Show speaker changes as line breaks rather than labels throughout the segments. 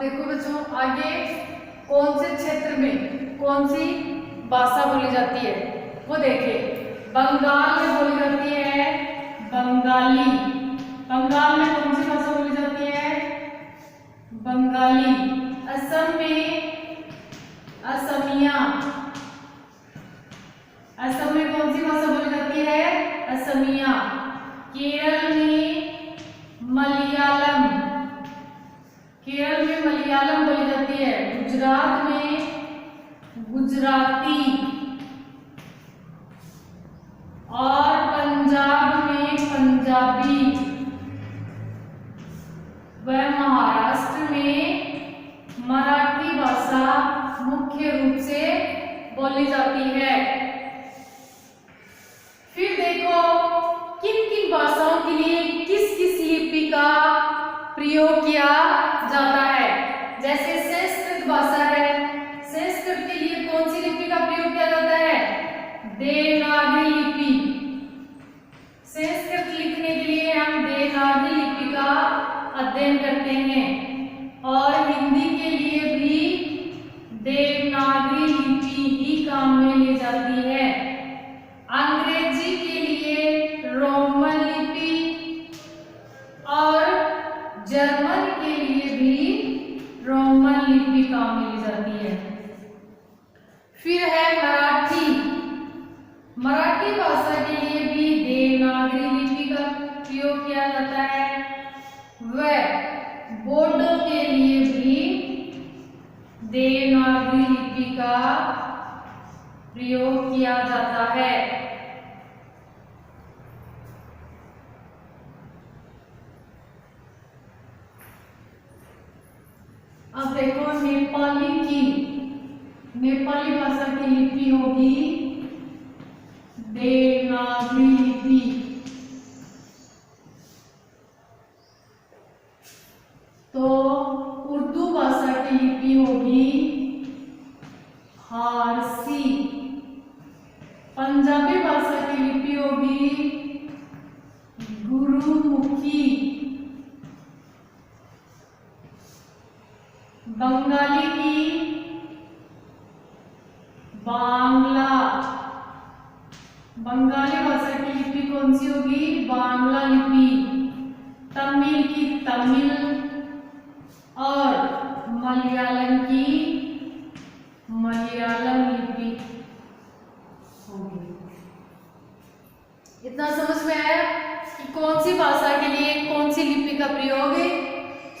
देखो बच्चों, आगे कौन से क्षेत्र में कौन सी भाषा बोली जाती है वो देखिए। बंगाल में बोली जाती है बंगाली। बंगाल में कौन सी भाषा बोली जाती है? बंगाली। असम में असमिया। असम में कौन सी भाषा बोली जाती है? असमिया। केरल में मलयालम। केरल में मलयालम बोली जाती है। गुजरात में गुजराती और पंजाब में पंजाबी व महाराष्ट्र में मराठी भाषा मुख्य रूप से बोली जाती है। फिर देखो किन किन भाषाओं के लिए किस किस लिपि का प्रयोग किया जाता है। जैसे संस्कृत भाषा है, संस्कृत के लिए कौन सी लिपि का प्रयोग किया जाता है? देवनागरी लिपि। संस्कृत लिखने के लिए हम देवनागरी लिपि का अध्ययन करते हैं और हिंदी के लिए भी देवनागरी लिपि ही काम में ली जाती है। अंग्रेजी के लिए रोमन लिपि और जर्मन के लिए भी रोमन लिपि काम में ली जाती है। फिर है मराठी। मराठी भाषा के लिए भी देवनागरी लिपि का प्रयोग किया जाता है व बोडो के लिए भी देवनागरी लिपि का प्रयोग किया जाता है। अब देखो नेपाली भाषा की लिपि होगी देवनागरी लिपि। तो उर्दू भाषा की लिपि होगी फारसी। पंजाबी भाषा की लिपि होगी गुरुमुखी। बंगाली की बांग्ला। बंगाली भाषा की लिपि कौन सी होगी? बांग्ला लिपि। तमिल की तमिल और मलयालम की मलयालम लिपि होगी। इतना समझ में आया कि कौन सी भाषा के लिए कौन सी लिपि का प्रयोग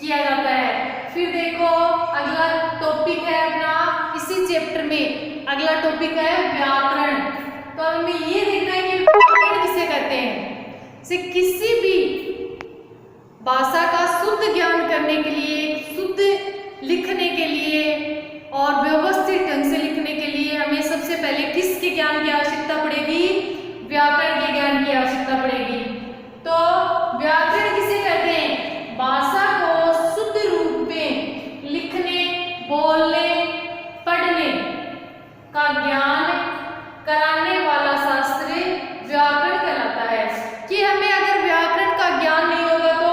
किया जाता है। फिर देखो अगला टॉपिक है अपना इसी चैप्टर में, अगला टॉपिक है व्याकरण। तो हमें ये देखना है कि व्याकरण किसे कहते हैं। से किसी भी भाषा का शुद्ध ज्ञान करने के लिए, शुद्ध लिखने के लिए और व्यवस्थित ढंग से लिखने के लिए हमें सबसे पहले किसके ज्ञान की आवश्यकता पड़ेगी? व्याकरण के ज्ञान की आवश्यकता पड़ेगी। तो व्याकरण किसे कहते हैं? भाषा को शुद्ध रूप में लिखने, बोलने, पढ़ने का ज्ञान कराने वाला शास्त्र व्याकरण कहलाता है। कि हमें अगर व्याकरण का ज्ञान नहीं होगा तो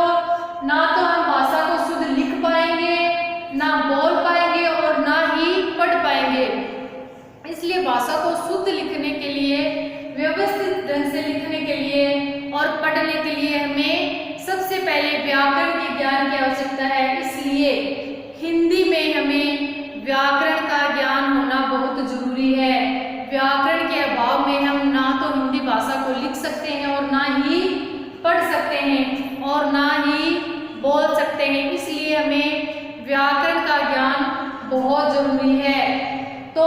ना तो हम भाषा को शुद्ध लिख पाएंगे, ना बोल पाएंगे और ना ही पढ़ पाएंगे। इसलिए भाषा को शुद्ध लिखने के लिए, व्यवस्थित ढंग से लिखने के लिए और पढ़ने के लिए हमें सबसे पहले व्याकरण के ज्ञान की आवश्यकता है। इसलिए हिंदी में हमें व्याकरण का ज्ञान होना बहुत जरूरी है। व्याकरण के अभाव में हम ना तो हिंदी भाषा को लिख सकते हैं और ना ही पढ़ सकते हैं और ना ही बोल सकते हैं। इसलिए हमें व्याकरण का ज्ञान बहुत जरूरी है। तो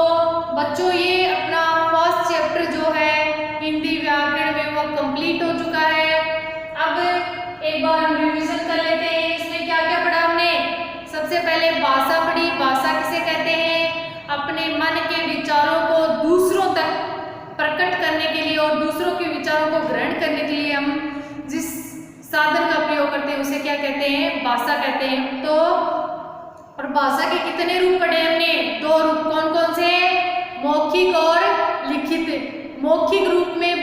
बच्चों ये अपना फर्स्ट चैप्टर जो है हिंदी व्याकरण में वो कंप्लीट हो चुका है। अब एक बार हम रिवीजन कर लेते हैं। इसमें क्या क्या पढ़ा हमने? सबसे पहले भाषा पढ़ी। भाषा किसे कहते हैं? अपने मन के विचारों को दूसरों तक प्रकट करने के लिए और दूसरों के विचारों को ग्रहण करने के लिए हम जिस साधन का प्रयोग करते हैं उसे क्या कहते हैं? भाषा कहते हैं। तो और भाषा के कितने रूप पढ़े हमने? 2 रूप। कौन कौन से? मौखिक और लिखित। मौखिक रूप में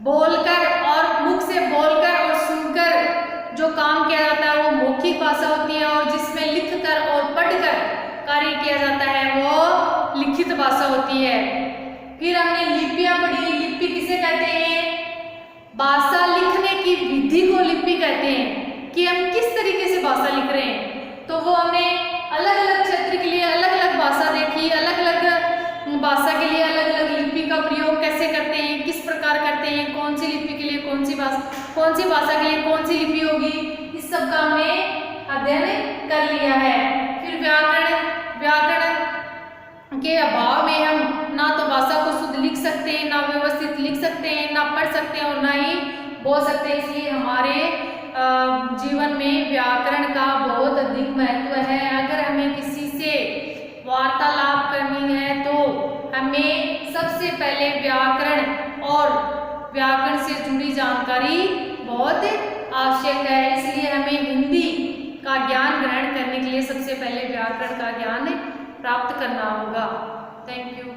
बोलकर और मुख से बोलकर और सुनकर जो काम किया जाता है वो मौखिक भाषा होती है, और जिसमें लिखकर शुद्ध भाषा होती है। फिर हमने लिपियां पढ़ी। लिपि किसे कहते हैं? भाषा लिखने की विधि को लिपि कहते हैं, कि हम किस तरीके से भाषा लिख रहे हैं। तो वो हमने अलग अलग क्षेत्र के लिए अलग अलग भाषा देखी, अलग अलग भाषा के लिए अलग अलग लिपि का प्रयोग कैसे करते हैं, किस प्रकार करते हैं, कौन सी लिपि के लिए कौन सी भाषा के लिए कौन सी लिपि होगी, इस सब का हमने अध्ययन कर लिया है। फिर व्याकरण के अभाव में हम ना तो भाषा को शुद्ध लिख सकते हैं, ना व्यवस्थित लिख सकते हैं, ना पढ़ सकते हैं और ना ही बोल सकते हैं। इसलिए हमारे जीवन में व्याकरण का बहुत अधिक महत्व है। अगर हमें किसी से वार्तालाप करनी है तो हमें सबसे पहले व्याकरण और व्याकरण से जुड़ी जानकारी बहुत आवश्यक है। इसलिए हमें हिंदी का ज्ञान ग्रहण करने के लिए सबसे पहले व्याकरण का ज्ञान प्राप्त करना होगा। Thank you.